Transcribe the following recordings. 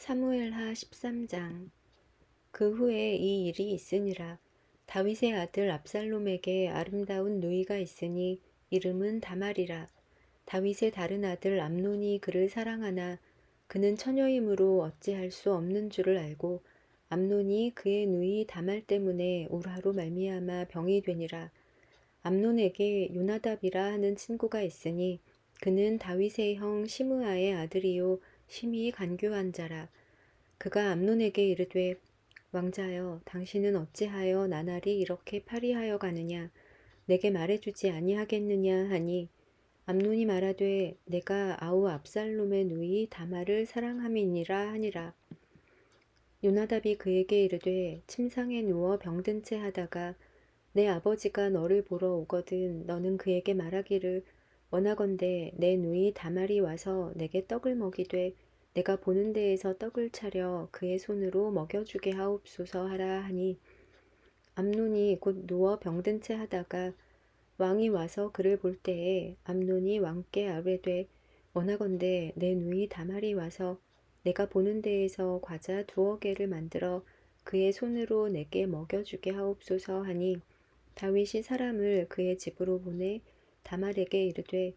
사무엘하 13장. 그 후에 이 일이 있으니라. 다윗의 아들 압살롬에게 아름다운 누이가 있으니 이름은 다말이라. 다윗의 다른 아들 암논이 그를 사랑하나 그는 처녀이므로 어찌할 수 없는 줄을 알고 암논이 그의 누이 다말 때문에 울화로 말미암아 병이 되니라. 암논에게 요나답이라 하는 친구가 있으니 그는 다윗의 형 시므아의 아들이요 심히 간교한 자라. 그가 암논에게 이르되 왕자여 당신은 어찌하여 나날이 이렇게 파리하여 가느냐 내게 말해주지 아니하겠느냐 하니 암논이 말하되 내가 아우 압살롬의 누이 다말을 사랑함이니라 하니라. 요나답이 그에게 이르되 침상에 누워 병든 채 하다가 내 아버지가 너를 보러 오거든 너는 그에게 말하기를 원하건대 내 누이 다말이 와서 내게 떡을 먹이되 내가 보는 데에서 떡을 차려 그의 손으로 먹여주게 하옵소서 하라 하니 암논이 곧 누워 병든 채 하다가 왕이 와서 그를 볼 때에 암논이 왕께 아뢰되 원하건대 내 누이 다말이 와서 내가 보는 데에서 과자 2어 개를 만들어 그의 손으로 내게 먹여주게 하옵소서 하니 다윗이 사람을 그의 집으로 보내 다말에게 이르되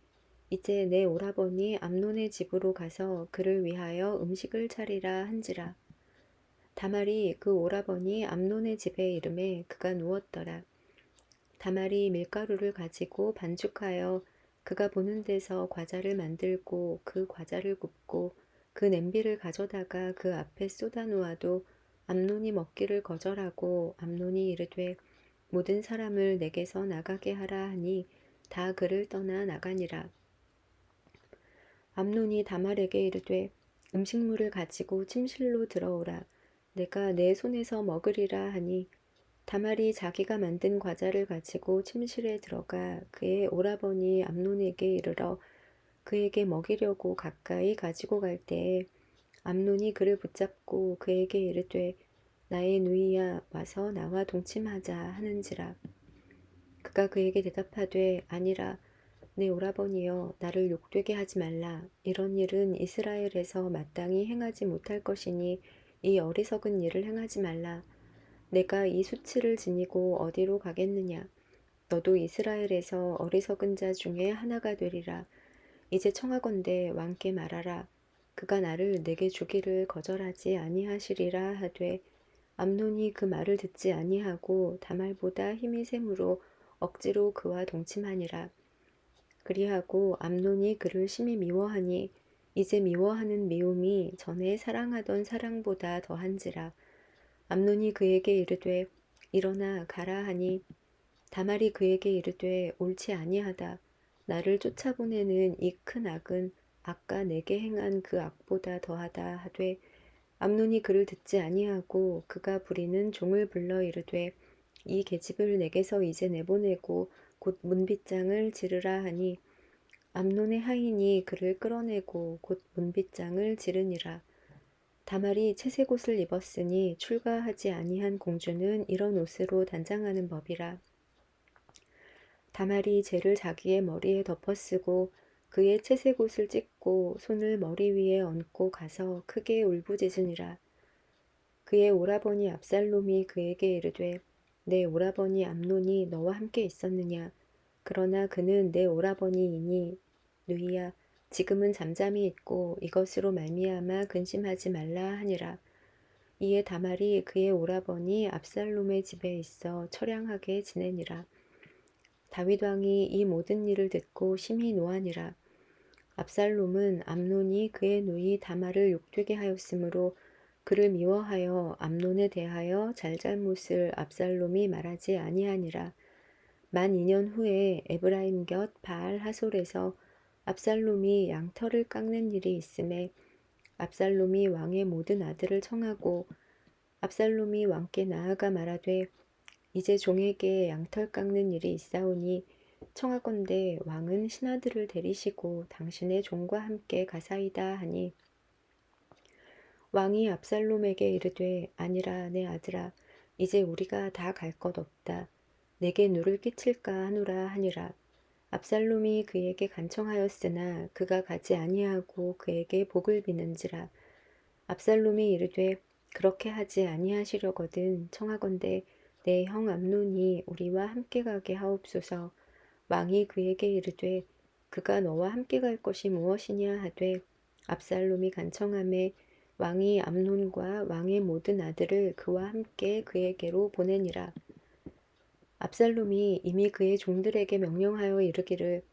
이제 내 오라버니 암논의 집으로 가서 그를 위하여 음식을 차리라 한지라. 다말이 그 오라버니 암논의 집에 이름에 그가 누웠더라. 다말이 밀가루를 가지고 반죽하여 그가 보는 데서 과자를 만들고 그 과자를 굽고 그 냄비를 가져다가 그 앞에 쏟아 놓아도 암논이 먹기를 거절하고 암논이 이르되 모든 사람을 내게서 나가게 하라 하니 다 그를 떠나 나가니라. 암논이 다말에게 이르되 음식물을 가지고 침실로 들어오라. 내가 내 손에서 먹으리라 하니 다말이 자기가 만든 과자를 가지고 침실에 들어가 그의 오라버니 암논에게 이르러 그에게 먹이려고 가까이 가지고 갈 때에 암논이 그를 붙잡고 그에게 이르되 나의 누이야 와서 나와 동침하자 하는지라. 그가 그에게 대답하되 아니라 내 오라버니여 나를 욕되게 하지 말라. 이런 일은 이스라엘에서 마땅히 행하지 못할 것이니 이 어리석은 일을 행하지 말라. 내가 이 수치를 지니고 어디로 가겠느냐. 너도 이스라엘에서 어리석은 자 중에 하나가 되리라. 이제 청하건대 왕께 말하라. 그가 나를 내게 주기를 거절하지 아니하시리라 하되 암논이 그 말을 듣지 아니하고 다말보다 힘이 세므로 억지로 그와 동침하니라. 그리하고 암논이 그를 심히 미워하니 이제 미워하는 미움이 전에 사랑하던 사랑보다 더한지라. 암논이 그에게 이르되 일어나 가라 하니 다말이 그에게 이르되 옳지 아니하다. 나를 쫓아보내는 이 큰 악은 아까 내게 행한 그 악보다 더하다 하되 암논이 그를 듣지 아니하고 그가 부리는 종을 불러 이르되 이 계집을 내게서 이제 내보내고 곧 문빗장을 지르라 하니 암논의 하인이 그를 끌어내고 곧 문빗장을 지르니라. 다말이 채색 옷을 입었으니 출가하지 아니한 공주는 이런 옷으로 단장하는 법이라. 다말이 재를 자기의 머리에 덮어쓰고 그의 채색 옷을 찢고 손을 머리 위에 얹고 가서 크게 울부짖으니라. 그의 오라버니 압살롬이 그에게 이르되 내 오라버니 암논이 너와 함께 있었느냐. 그러나 그는 내 오라버니이니 누이야 지금은 잠잠히 있고 이것으로 말미암아 근심하지 말라 하니라. 이에 다말이 그의 오라버니 압살롬의 집에 있어 처량하게 지내니라. 다윗 왕이 이 모든 일을 듣고 심히 노하니라. 압살롬은 암논이 그의 누이 다말을 욕되게 하였으므로 그를 미워하여 암논에 대하여 잘잘못을 압살롬이 말하지 아니하니라. 만 2년 후에 에브라임 곁 바알 하솔에서 압살롬이 양털을 깎는 일이 있음에 압살롬이 왕의 모든 아들을 청하고 압살롬이 왕께 나아가 말하되 이제 종에게 양털 깎는 일이 있사오니 청하건대 왕은 신하들을 데리시고 당신의 종과 함께 가사이다 하니 왕이 압살롬에게 이르되 아니라 내 아들아 이제 우리가 다 갈 것 없다. 내게 누를 끼칠까 하노라 하니라. 압살롬이 그에게 간청하였으나 그가 가지 아니하고 그에게 복을 비는지라. 압살롬이 이르되 그렇게 하지 아니하시려거든 청하건대 내 형 암논이 우리와 함께 가게 하옵소서. 왕이 그에게 이르되 그가 너와 함께 갈 것이 무엇이냐 하되 압살롬이 간청하매 왕이 암논과 왕의 모든 아들을 그와 함께 그에게로 보내니라. 압살롬이 이미 그의 종들에게 명령하여 이르기를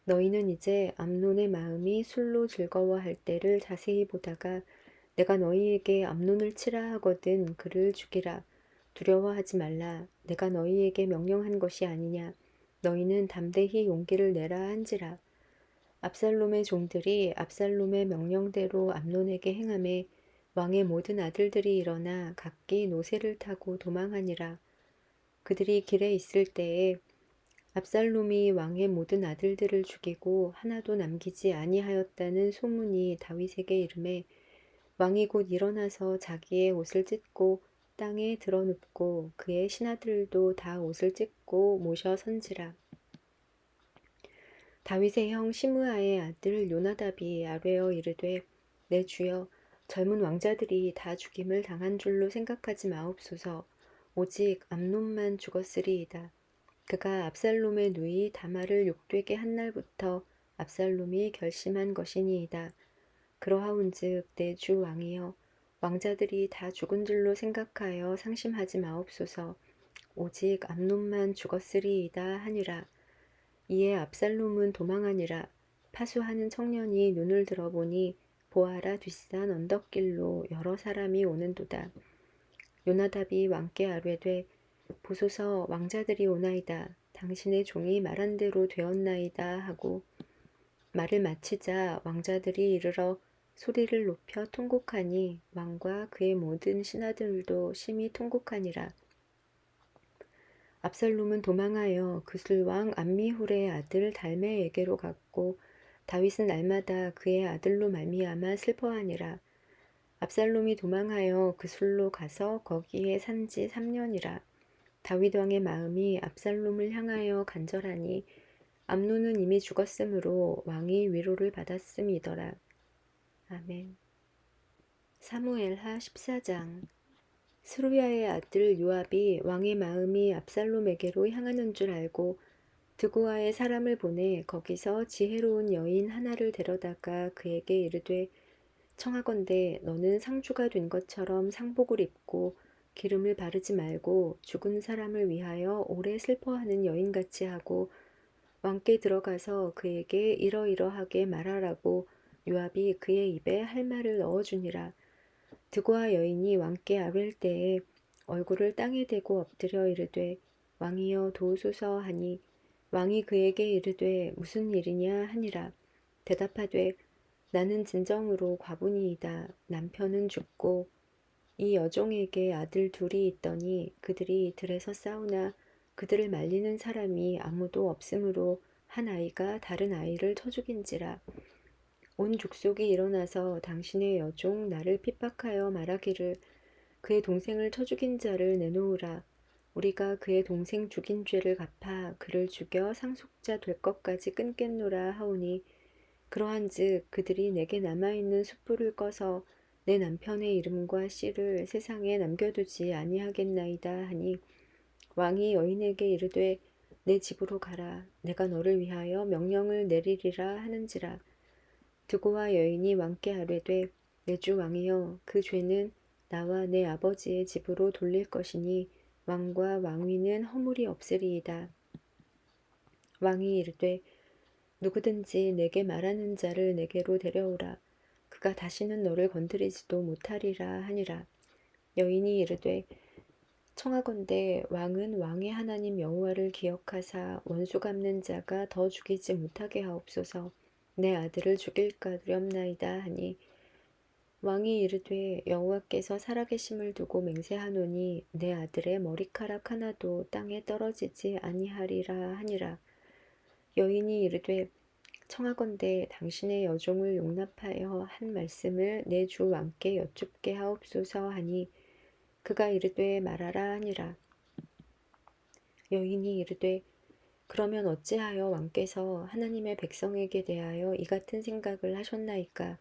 너희는 이제 암논의 마음이 술로 즐거워할 때를 자세히 보다가 내가 너희에게 암논을 치라 하거든 그를 죽이라. 두려워하지 말라. 내가 너희에게 명령한 것이 아니냐. 너희는 담대히 용기를 내라 한지라. 압살롬의 종들이 압살롬의 명령대로 암논에게 행하매 왕의 모든 아들들이 일어나 각기 노새를 타고 도망하니라. 그들이 길에 있을 때에 압살롬이 왕의 모든 아들들을 죽이고 하나도 남기지 아니하였다는 소문이 다윗에게 이르매 왕이 곧 일어나서 자기의 옷을 찢고 땅에 드러눕고 그의 신하들도 다 옷을 찢고 모셔 선지라. 다윗의 형 시므아의 아들 요나답이 아뢰어 이르되 내 주여 젊은 왕자들이 다 죽임을 당한 줄로 생각하지 마옵소서. 오직 암논만 죽었으리이다. 그가 압살롬의 누이 다말을 욕되게 한 날부터 압살롬이 결심한 것이니이다. 그러하온즉 내 주 왕이여 왕자들이 다 죽은 줄로 생각하여 상심하지 마옵소서. 오직 암논만 죽었으리이다 하니라. 이에 압살롬은 도망하니라. 파수하는 청년이 눈을 들어보니 보아라 뒷산 언덕길로 여러 사람이 오는도다. 요나답이 왕께 아뢰되 보소서 왕자들이 오나이다. 당신의 종이 말한 대로 되었나이다 하고 말을 마치자 왕자들이 이르러 소리를 높여 통곡하니 왕과 그의 모든 신하들도 심히 통곡하니라. 압살롬은 도망하여 그술왕 암미훌의 아들 달메에게로 갔고 다윗은 날마다 그의 아들로 말미암아 슬퍼하니라. 압살롬이 도망하여 그술로 가서 거기에 산지 3년이라. 다윗 왕의 마음이 압살롬을 향하여 간절하니 암논은 이미 죽었으므로 왕이 위로를 받았음이더라. 아멘. 사무엘하 14장. 스루야의 아들 요압이 왕의 마음이 압살롬에게로 향하는 줄 알고 드고아의 사람을 보내 거기서 지혜로운 여인 하나를 데려다가 그에게 이르되 청하건대 너는 상주가 된 것처럼 상복을 입고 기름을 바르지 말고 죽은 사람을 위하여 오래 슬퍼하는 여인같이 하고 왕께 들어가서 그에게 이러이러하게 말하라고 요압이 그의 입에 할 말을 넣어주니라. 드고아 여인이 왕께 아뢰일 때에 얼굴을 땅에 대고 엎드려 이르되 왕이여 도우소서 하니 왕이 그에게 이르되 무슨 일이냐 하니라. 대답하되 나는 진정으로 과부니이다. 남편은 죽고 이 여종에게 아들 둘이 있더니 그들이 들에서 싸우나 그들을 말리는 사람이 아무도 없으므로 한 아이가 다른 아이를 쳐 죽인지라. 온 족속이 일어나서 당신의 여종 나를 핍박하여 말하기를 그의 동생을 쳐 죽인 자를 내놓으라. 우리가 그의 동생 죽인 죄를 갚아 그를 죽여 상속자 될 것까지 끊겠노라 하오니 그러한즉 그들이 내게 남아있는 숯불을 꺼서 내 남편의 이름과 씨를 세상에 남겨두지 아니하겠나이다 하니 왕이 여인에게 이르되 내 집으로 가라. 내가 너를 위하여 명령을 내리리라 하는지라. 드고와 여인이 왕께 아뢰되 내 주 왕이여 그 죄는 나와 내 아버지의 집으로 돌릴 것이니 왕과 왕위는 허물이 없으리이다. 왕이 이르되 누구든지 내게 말하는 자를 내게로 데려오라. 그가 다시는 너를 건드리지도 못하리라 하니라. 여인이 이르되 청하건대 왕은 왕의 하나님 여호와를 기억하사 원수 갚는 자가 더 죽이지 못하게 하옵소서. 내 아들을 죽일까 두렵나이다 하니 왕이 이르되 여호와께서 살아계심을 두고 맹세하노니 내 아들의 머리카락 하나도 땅에 떨어지지 아니하리라 하니라. 여인이 이르되 청하건대 당신의 여종을 용납하여 한 말씀을 내 주 왕께 여쭙게 하옵소서 하니 그가 이르되 말하라 하니라. 여인이 이르되 그러면 어찌하여 왕께서 하나님의 백성에게 대하여 이 같은 생각을 하셨나이까?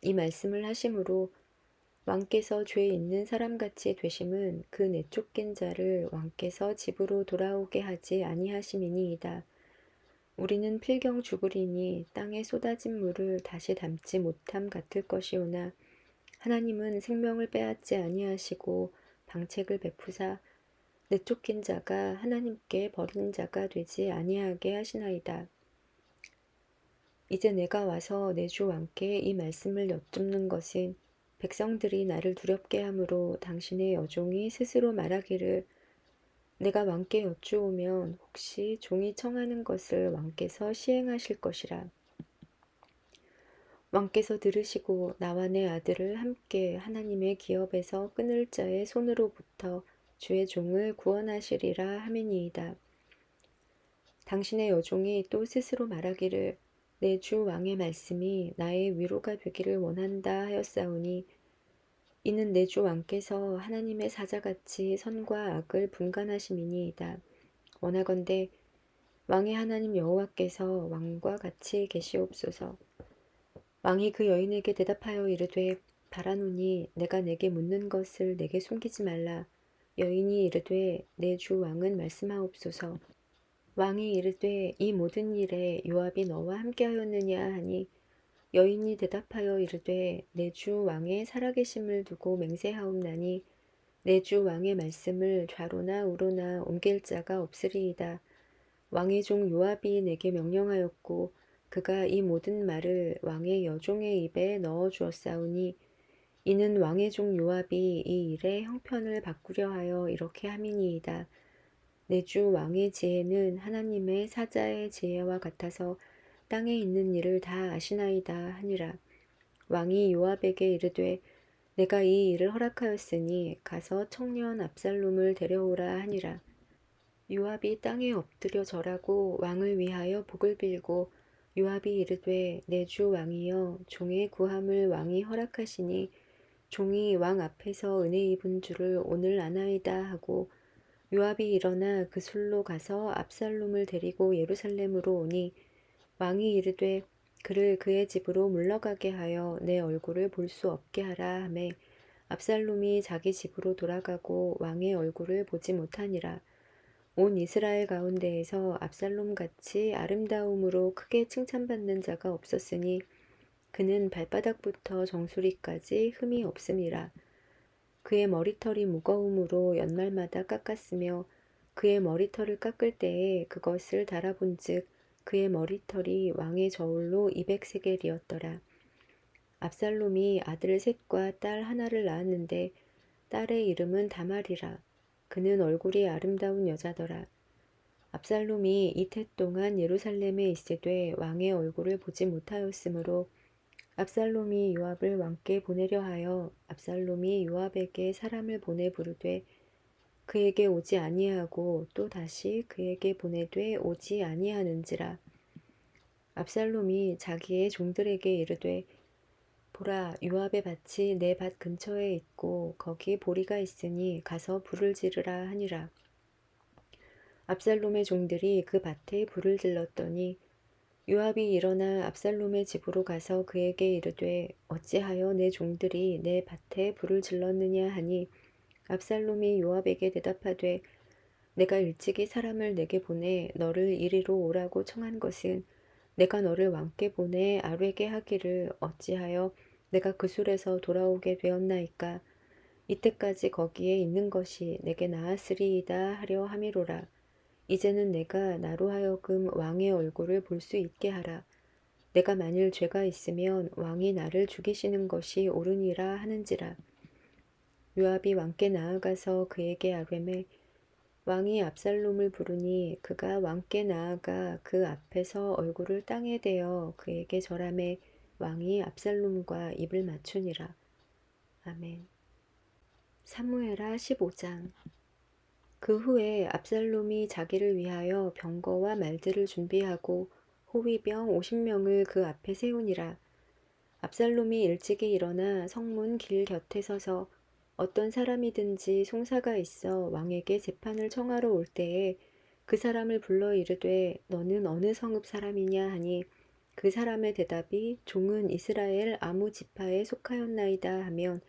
이 말씀을 하심으로 왕께서 죄 있는 사람같이 되심은 그 내쫓긴 자를 왕께서 집으로 돌아오게 하지 아니하심이니이다. 우리는 필경 죽으리니 땅에 쏟아진 물을 다시 담지 못함 같을 것이오나 하나님은 생명을 빼앗지 아니하시고 방책을 베푸사 내쫓긴 자가 하나님께 버린 자가 되지 아니하게 하시나이다. 이제 내가 와서 내 주 왕께 이 말씀을 여쭙는 것은 백성들이 나를 두렵게 함으로 당신의 여종이 스스로 말하기를 내가 왕께 여쭈오면 혹시 종이 청하는 것을 왕께서 시행하실 것이라. 왕께서 들으시고 나와 내 아들을 함께 하나님의 기업에서 끊을 자의 손으로부터 주의 종을 구원하시리라 하미니이다. 당신의 여종이 또 스스로 말하기를 내 주 왕의 말씀이 나의 위로가 되기를 원한다 하였사오니 이는 내 주 왕께서 하나님의 사자같이 선과 악을 분간하심이니이다. 원하건대 왕의 하나님 여호와께서 왕과 같이 계시옵소서. 왕이 그 여인에게 대답하여 이르되 바라노니 내가 내게 묻는 것을 내게 숨기지 말라. 여인이 이르되 내 주 왕은 말씀하옵소서. 왕이 이르되 이 모든 일에 요압이 너와 함께하였느냐 하니 여인이 대답하여 이르되 내 주 왕의 살아계심을 두고 맹세하옵나니 내 주 왕의 말씀을 좌로나 우로나 옮길 자가 없으리이다. 왕의 종 요압이 내게 명령하였고 그가 이 모든 말을 왕의 여종의 입에 넣어 주었사오니 이는 왕의 종 요압이 이 일의 형편을 바꾸려 하여 이렇게 함이니이다. 내 주 왕의 지혜는 하나님의 사자의 지혜와 같아서 땅에 있는 일을 다 아시나이다 하니라. 왕이 요압에게 이르되 내가 이 일을 허락하였으니 가서 청년 압살롬을 데려오라 하니라. 요압이 땅에 엎드려 절하고 왕을 위하여 복을 빌고 요압이 이르되 내 주 왕이여 종의 구함을 왕이 허락하시니 종이 왕 앞에서 은혜 입은 줄을 오늘 아나이다 하고 요압이 일어나 그 술로 가서 압살롬을 데리고 예루살렘으로 오니 왕이 이르되 그를 그의 집으로 물러가게 하여 내 얼굴을 볼 수 없게 하라 하매 압살롬이 자기 집으로 돌아가고 왕의 얼굴을 보지 못하니라. 온 이스라엘 가운데에서 압살롬 같이 아름다움으로 크게 칭찬받는 자가 없었으니 그는 발바닥부터 정수리까지 흠이 없음이라. 그의 머리털이 무거움으로 연말마다 깎았으며 그의 머리털을 깎을 때에 그것을 달아본즉 그의 머리털이 왕의 저울로 200세겔이었더라. 압살롬이 아들 셋과 딸 하나를 낳았는데 딸의 이름은 다말이라. 그는 얼굴이 아름다운 여자더라. 압살롬이 이태 동안 예루살렘에 있으되 왕의 얼굴을 보지 못하였으므로 압살롬이 요압을 왕께 보내려 하여 압살롬이 요압에게 사람을 보내 부르되 그에게 오지 아니하고 또 다시 그에게 보내되 오지 아니하는지라. 압살롬이 자기의 종들에게 이르되 보라 요압의 밭이 내 밭 근처에 있고 거기 보리가 있으니 가서 불을 지르라 하니라. 압살롬의 종들이 그 밭에 불을 질렀더니 요압이 일어나 압살롬의 집으로 가서 그에게 이르되 어찌하여 내 종들이 내 밭에 불을 질렀느냐 하니 압살롬이 요압에게 대답하되 내가 일찍이 사람을 내게 보내 너를 이리로 오라고 청한 것은 내가 너를 왕께 보내 아뢰게 하기를 어찌하여 내가 그 술에서 돌아오게 되었나이까. 이때까지 거기에 있는 것이 내게 나았으리이다 하려 함이로라. 이제는 내가 나로 하여금 왕의 얼굴을 볼 수 있게 하라. 내가 만일 죄가 있으면 왕이 나를 죽이시는 것이 옳으니라 하는지라. 요압이 왕께 나아가서 그에게 아뢰매 왕이 압살롬을 부르니 그가 왕께 나아가 그 앞에서 얼굴을 땅에 대어 그에게 절하매 왕이 압살롬과 입을 맞추니라. 아멘. 사무엘하 15장. 그 후에 압살롬이 자기를 위하여 병거와 말들을 준비하고 호위병 50명을 그 앞에 세우니라. 압살롬이 일찍이 일어나 성문 길 곁에 서서 어떤 사람이든지 송사가 있어 왕에게 재판을 청하러 올 때에 그 사람을 불러 이르되 너는 어느 성읍 사람이냐 하니 그 사람의 대답이 종은 이스라엘 아무 지파에 속하였나이다 하면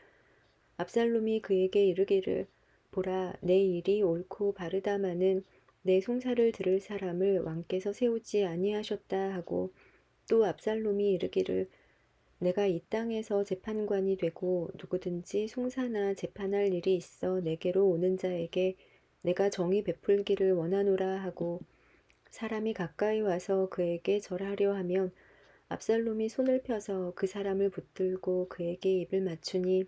압살롬이 그에게 이르기를 보라 내 일이 옳고 바르다마는 내 송사를 들을 사람을 왕께서 세우지 아니하셨다 하고 또 압살롬이 이르기를 내가 이 땅에서 재판관이 되고 누구든지 송사나 재판할 일이 있어 내게로 오는 자에게 내가 정의 베풀기를 원하노라 하고 사람이 가까이 와서 그에게 절하려 하면 압살롬이 손을 펴서 그 사람을 붙들고 그에게 입을 맞추니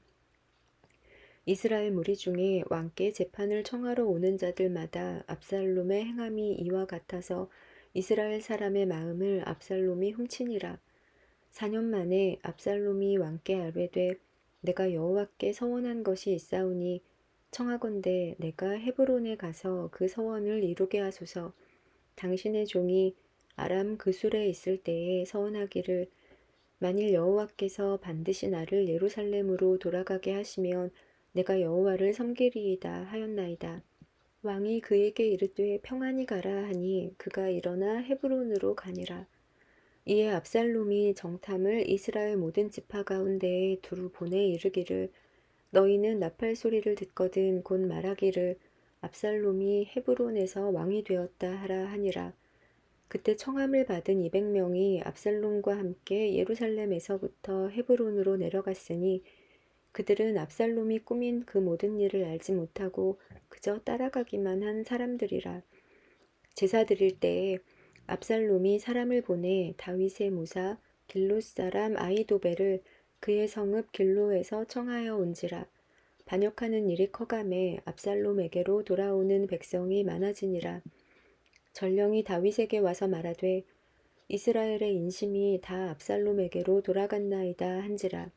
이스라엘 무리 중에 왕께 재판을 청하러 오는 자들마다 압살롬의 행함이 이와 같아서 이스라엘 사람의 마음을 압살롬이 훔치니라. 4년 만에 압살롬이 왕께 아뢰되 내가 여호와께 서원한 것이 있사오니 청하건대 내가 헤브론에 가서 그 서원을 이루게 하소서. 당신의 종이 아람 그술에 있을 때에 서원하기를 만일 여호와께서 반드시 나를 예루살렘으로 돌아가게 하시면 내가 여호와를 섬기리이다 하였나이다. 왕이 그에게 이르되 평안히 가라 하니 그가 일어나 헤브론으로 가니라. 이에 압살롬이 정탐을 이스라엘 모든 지파 가운데에 두루 보내 이르기를 너희는 나팔 소리를 듣거든 곧 말하기를 압살롬이 헤브론에서 왕이 되었다 하라 하니라. 그때 청함을 받은 200명이 압살롬과 함께 예루살렘에서부터 헤브론으로 내려갔으니 그들은 압살롬이 꾸민 그 모든 일을 알지 못하고 그저 따라가기만 한 사람들이라. 제사 드릴 때에 압살롬이 사람을 보내 다윗의 무사 길롯 사람 아히도벨을 그의 성읍 길로에서 청하여 온지라. 반역하는 일이 커감에 압살롬에게로 돌아오는 백성이 많아지니라. 전령이 다윗에게 와서 말하되 이스라엘의 인심이 다 압살롬에게로 돌아갔나이다 한지라.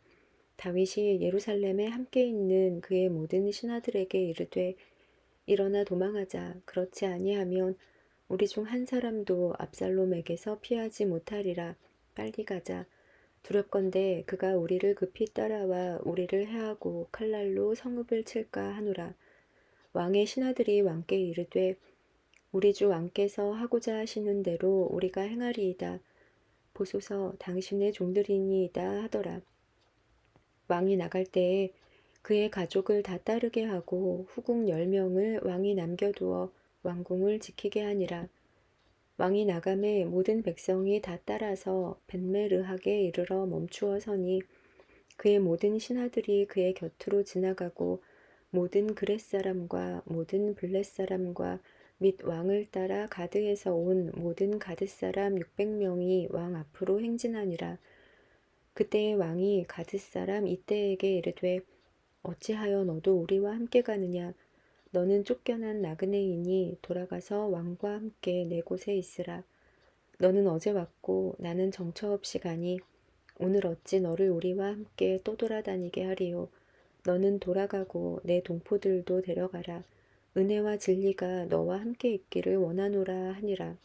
다윗이 예루살렘에 함께 있는 그의 모든 신하들에게 이르되 일어나 도망하자. 그렇지 아니하면 우리 중 한 사람도 압살롬에게서 피하지 못하리라. 빨리 가자. 두렵건대 그가 우리를 급히 따라와 우리를 해하고 칼날로 성읍을 칠까 하노라. 왕의 신하들이 왕께 이르되 우리 주 왕께서 하고자 하시는 대로 우리가 행하리이다. 보소서 당신의 종들이니이다 하더라. 왕이 나갈 때에 그의 가족을 다 따르게 하고 후궁 10명을 왕이 남겨두어 왕궁을 지키게 하니라. 왕이 나감에 모든 백성이 다 따라서 벳메르하게 이르러 멈추어 서니 그의 모든 신하들이 그의 곁으로 지나가고 모든 그렛 사람과 모든 블렛 사람과 및 왕을 따라 가드에서 온 모든 가드 사람 600명이 왕 앞으로 행진하니라. 그때의 왕이 가드 사람 이때에게 이르되 어찌하여 너도 우리와 함께 가느냐? 너는 쫓겨난 나그네이니 돌아가서 왕과 함께 내 곳에 있으라. 너는 어제 왔고 나는 정처 없이 가니 오늘 어찌 너를 우리와 함께 떠돌아다니게 하리요. 너는 돌아가고 내 동포들도 데려가라. 은혜와 진리가 너와 함께 있기를 원하노라 하니라.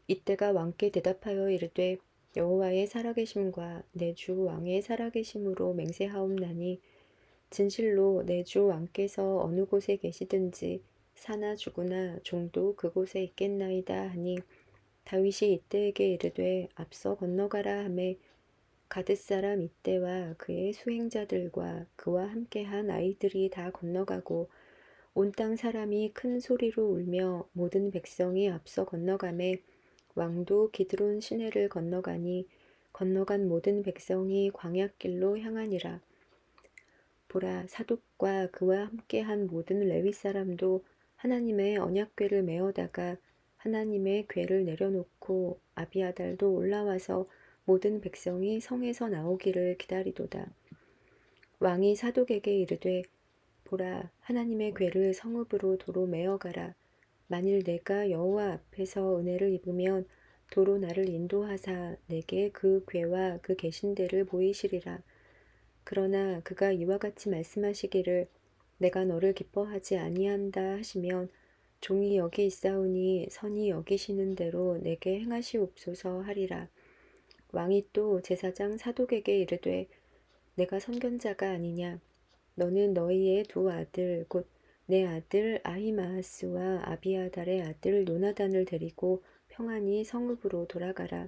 이때가 왕께 대답하여 이르되 여호와의 살아계심과 내 주 왕의 살아계심으로 맹세하옵나니 진실로 내 주 왕께서 어느 곳에 계시든지 사나 죽으나 종도 그곳에 있겠나이다 하니 다윗이 이때에게 이르되 앞서 건너가라 하매 가드 사람 이때와 그의 수행자들과 그와 함께한 아이들이 다 건너가고 온 땅 사람이 큰 소리로 울며 모든 백성이 앞서 건너가매 왕도 기드론 시내를 건너가니 건너간 모든 백성이 광야길로 향하니라. 보라 사독과 그와 함께한 모든 레위 사람도 하나님의 언약궤를 메어다가 하나님의 궤를 내려놓고 아비아달도 올라와서 모든 백성이 성에서 나오기를 기다리도다. 왕이 사독에게 이르되 보라 하나님의 궤를 성읍으로 도로 메어가라. 만일 내가 여호와 앞에서 은혜를 입으면 도로 나를 인도하사 내게 그 궤와 그 계신대를 보이시리라. 그러나 그가 이와 같이 말씀하시기를 내가 너를 기뻐하지 아니한다 하시면 종이 여기 있사오니 선이 여기시는 대로 내게 행하시옵소서 하리라. 왕이 또 제사장 사독에게 이르되 내가 선견자가 아니냐. 너는 너희의 두 아들 곧 내 아들 아히마아스와 아비아달의 아들 요나단을 데리고 평안히 성읍으로 돌아가라.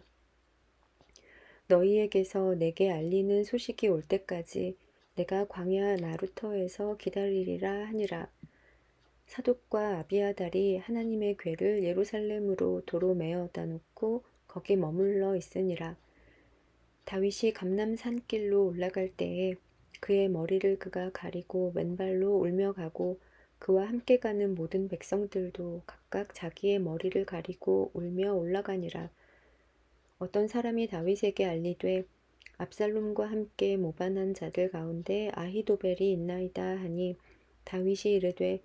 너희에게서 내게 알리는 소식이 올 때까지 내가 광야 나루터에서 기다리리라 하니라. 사독과 아비아달이 하나님의 궤를 예루살렘으로 도로 메어다 놓고 거기 머물러 있으니라. 다윗이 감람 산길로 올라갈 때에 그의 머리를 그가 가리고 맨발로 울며 가고 그와 함께 가는 모든 백성들도 각각 자기의 머리를 가리고 울며 올라가니라. 어떤 사람이 다윗에게 알리되 압살롬과 함께 모반한 자들 가운데 아히도벨이 있나이다 하니 다윗이 이르되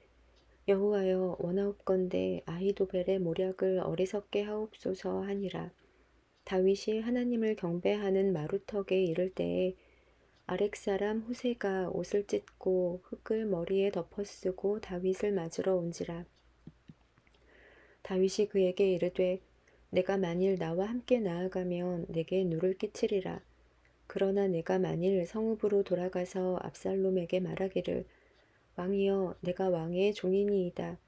여호와여 원하옵건대 아히도벨의 모략을 어리석게 하옵소서 하니라. 다윗이 하나님을 경배하는 마루턱에 이를 때에 아렉 사람 후세가 옷을 찢고 흙을 머리에 덮어쓰고 다윗을 맞으러 온지라. 다윗이 그에게 이르되 내가 만일 나와 함께 나아가면 내게 누를 끼치리라. 그러나 내가 만일 성읍으로 돌아가서 압살롬에게 말하기를 왕이여 내가 왕의 종이니이다.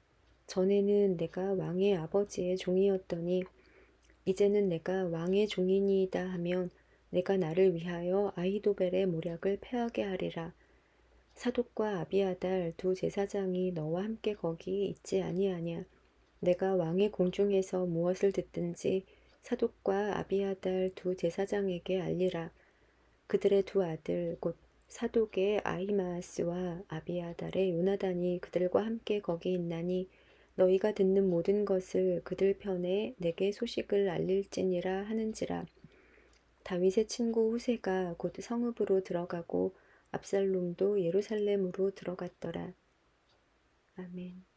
전에는 내가 왕의 아버지의 종이었더니 이제는 내가 왕의 종이니이다 하면 내가 나를 위하여 아히도벨의 모략을 패하게 하리라. 사독과 아비아달 두 제사장이 너와 함께 거기 있지 아니하냐. 내가 왕의 공중에서 무엇을 듣든지 사독과 아비아달 두 제사장에게 알리라. 그들의 두 아들 곧 사독의 아히마아스와 아비아달의 요나단이 그들과 함께 거기 있나니 너희가 듣는 모든 것을 그들 편에 내게 소식을 알릴지니라 하는지라. 다윗의 친구 후세가 곧 성읍으로 들어가고 압살롬도 예루살렘으로 들어갔더라. 아멘.